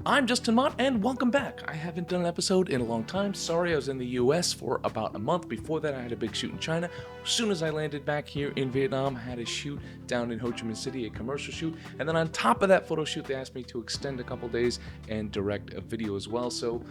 I'm Justin Mott, and welcome back. I haven't done an episode in a long time. Sorry, I was in the US for about a month. Before that, I had a big shoot in China. As soon as I landed back here in Vietnam, I had a shoot down in Ho Chi Minh City, a commercial shoot. And then on top of that photo shoot, they asked me to extend a couple days and direct a video as well. So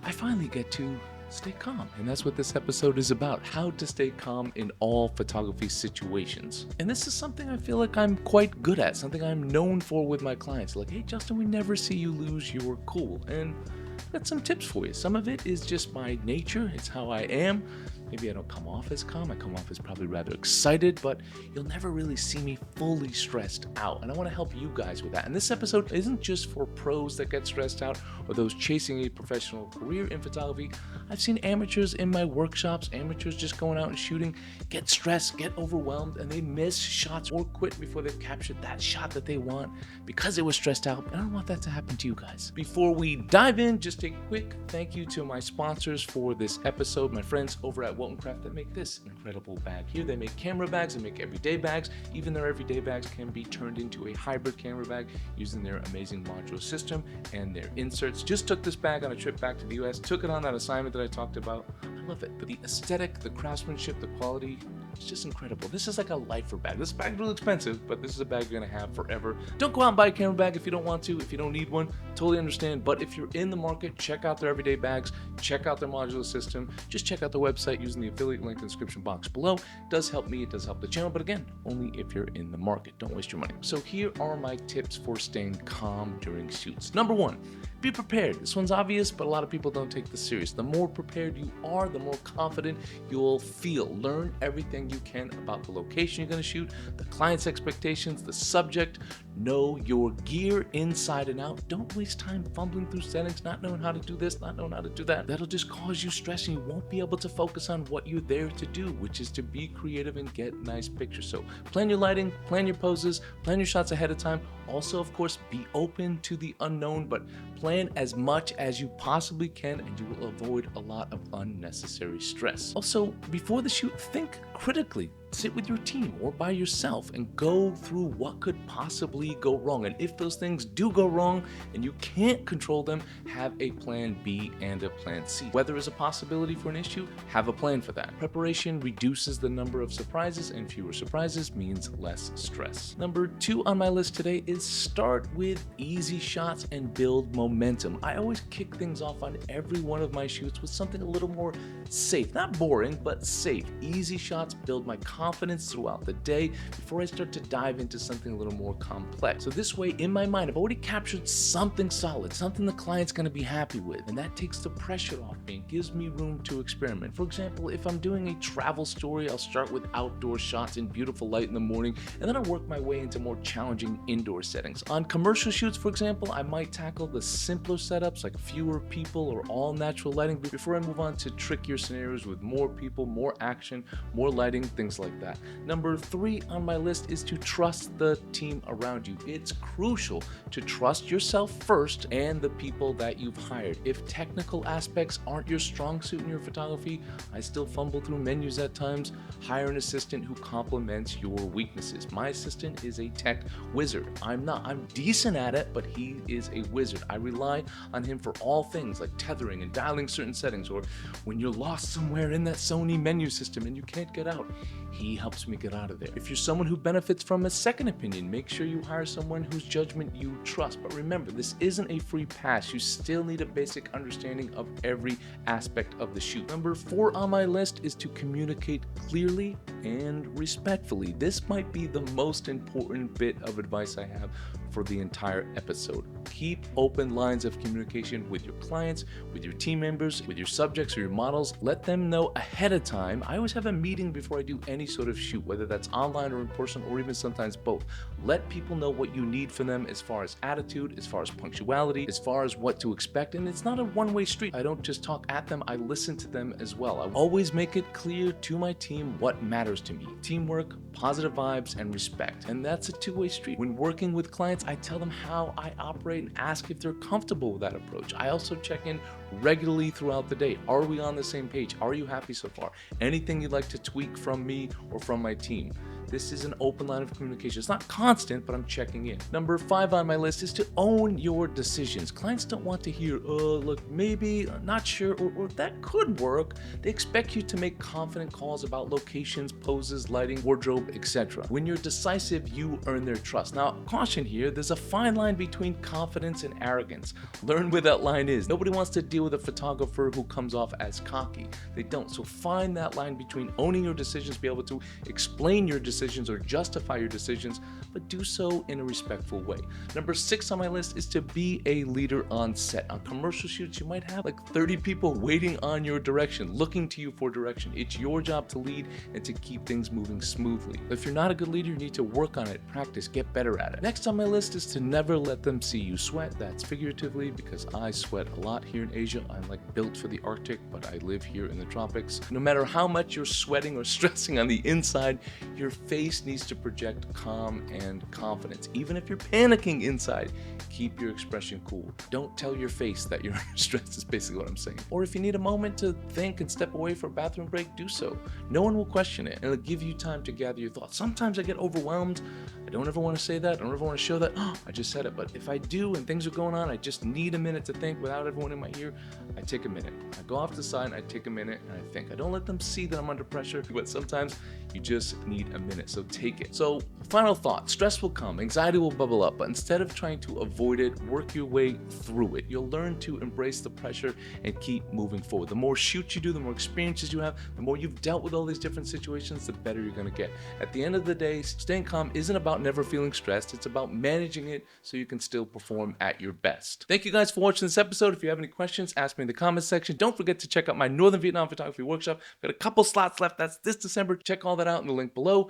I finally get to stay calm, and that's what this episode is about: how to stay calm in all photography situations. And this is something I feel like I'm quite good at, something I'm known for with my clients. Like, hey Justin, we never see you lose your cool. And I've got some tips for you. Some of it is just my nature, it's how I am. Maybe I don't come off as calm, I come off as probably rather excited, but you'll never really see me fully stressed out. And I want to help you guys with that. And this episode isn't just for pros that get stressed out or those chasing a professional career in photography. I've seen amateurs in my workshops, amateurs just going out and shooting, get stressed, get overwhelmed, and they miss shots or quit before they've captured that shot that they want because they were stressed out. And I don't want that to happen to you guys. Before we dive in, just a quick thank you to my sponsors for this episode, my friends over at Wotancraft that make this incredible bag here. They make camera bags, they make everyday bags. Even their everyday bags can be turned into a hybrid camera bag using their amazing modular system and their inserts. Just took this bag on a trip back to the US, took it on that assignment that I talked about. I love it. The aesthetic, the craftsmanship, the quality, it's just incredible. This is like a lifer bag. This bag's really expensive, but this is a bag you're gonna have forever. Don't go out and buy a camera bag if you don't want to, if you don't need one, totally understand. But if you're in the market, check out their everyday bags, check out their modular system, just check out the website using the affiliate link in the description box below. It does help me, it does help the channel, but again, only if you're in the market. Don't waste your money. So here are my tips for staying calm during shoots. Number one, be prepared. This one's obvious, but a lot of people don't take this serious. The more prepared you are, the more confident you'll feel. Learn everything you can about the location you're going to shoot, the client's expectations, the subject. Know your gear inside and out. Don't waste time fumbling through settings, not knowing how to do this, not knowing how to do that. That'll just cause you stress and you won't be able to focus on what you're there to do, which is to be creative and get nice pictures. So plan your lighting, plan your poses, plan your shots ahead of time. Also, of course, be open to the unknown, but plan as much as you possibly can and you will avoid a lot of unnecessary stress. Also, before the shoot, think critically. Sit with your team or by yourself and go through what could possibly go wrong. And if those things do go wrong and you can't control them, have a plan B and a plan C. Weather is a possibility for an issue, have a plan for that. Preparation reduces the number of surprises, and fewer surprises means less stress. Number two on my list today is start with easy shots and build momentum. I always kick things off on every one of my shoots with something a little more safe, not boring, but safe. Easy shots build my confidence throughout the day before I start to dive into something a little more complex. So this way, in my mind, I've already captured something solid, something the client's going to be happy with, and that takes the pressure off me and gives me room to experiment. For example, if I'm doing a travel story, I'll start with outdoor shots in beautiful light in the morning, and then I'll work my way into more challenging indoor settings. On commercial shoots, for example, I might tackle the simpler setups like fewer people or all natural lighting before I move on to trickier scenarios with more people, more action, more lighting, things like that. Number three on my list is to trust the team around you. It's crucial to trust yourself first and the people that you've hired. If technical aspects aren't your strong suit in your photography, I still fumble through menus at times. Hire an assistant who complements your weaknesses. My assistant is a tech wizard. I'm not. I'm decent at it, but he is a wizard. I rely on him for all things like tethering and dialing certain settings, or when you're lost somewhere in that Sony menu system and you can't get out, he helps me get out of there. If you're someone who benefits from a second opinion, make sure you hire someone whose judgment you trust. But remember, this isn't a free pass. You still need a basic understanding of every aspect of the shoot. Number four on my list is to communicate clearly and respectfully. This might be the most important bit of advice I have for the entire episode. Keep open lines of communication with your clients, with your team members, with your subjects or your models. Let them know ahead of time. I always have a meeting before I do any sort of shoot, whether that's online or in person or even sometimes both. Let people know what you need from them as far as attitude, as far as punctuality, as far as what to expect. And it's not a one-way street. I don't just talk at them, I listen to them as well. I always make it clear to my team what matters to me. Teamwork, positive vibes, and respect. And that's a two-way street. When working with clients, I tell them how I operate and ask if they're comfortable with that approach. I also check in regularly throughout the day. Are we on the same page? Are you happy so far? Anything you'd like to tweak from me or from my team? This is an open line of communication. It's not constant, but I'm checking in. Number 5 on my list is to own your decisions. Clients don't want to hear, look, maybe, not sure, or that could work. They expect you to make confident calls about locations, poses, lighting, wardrobe, etc. When you're decisive, you earn their trust. Now, caution here, there's a fine line between confidence and arrogance. Learn where that line is. Nobody wants to deal with a photographer who comes off as cocky. They don't. So find that line between owning your decisions, be able to explain your decisions or justify your decisions, but do so in a respectful way. Number 6 on my list is to be a leader on set. On commercial shoots, you might have like 30 people waiting on your direction, looking to you for direction. It's your job to lead and to keep things moving smoothly. If you're not a good leader, you need to work on it, practice, get better at it. Next on my list is to never let them see you sweat. That's figuratively, because I sweat a lot here in Asia. I'm like built for the Arctic, but I live here in the tropics. No matter how much you're sweating or stressing on the inside, your face needs to project calm and confidence. Even if you're panicking inside, keep your expression cool. Don't tell your face that you're stressed, is basically what I'm saying. Or if you need a moment to think and step away for a bathroom break, do so. No one will question it, and it'll give you time to gather your thoughts. Sometimes I get overwhelmed. I don't ever want to say that. I don't ever want to show that. Oh, I just said it. But if I do and things are going on, I just need a minute to think without everyone in my ear. I take a minute. I go off to the side, I take a minute, and I think. I don't let them see that I'm under pressure, but sometimes you just need a minute, so take it. So, final thought, stress will come, anxiety will bubble up, but instead of trying to avoid it, work your way through it. You'll learn to embrace the pressure and keep moving forward. The more shoots you do, the more experiences you have, the more you've dealt with all these different situations, the better you're gonna get. At the end of the day, staying calm isn't about never feeling stressed, it's about managing it so you can still perform at your best. Thank you guys for watching this episode. If you have any questions, ask me in the comments section. Don't forget to check out my Northern Vietnam Photography Workshop. I've got a couple slots left. That's this December. Check all that out in the link below.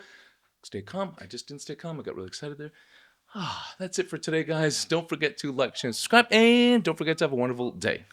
Stay calm. I just didn't stay calm. I got really excited there. That's it for today, guys. Don't forget to like, share, and subscribe, and don't forget to have a wonderful day.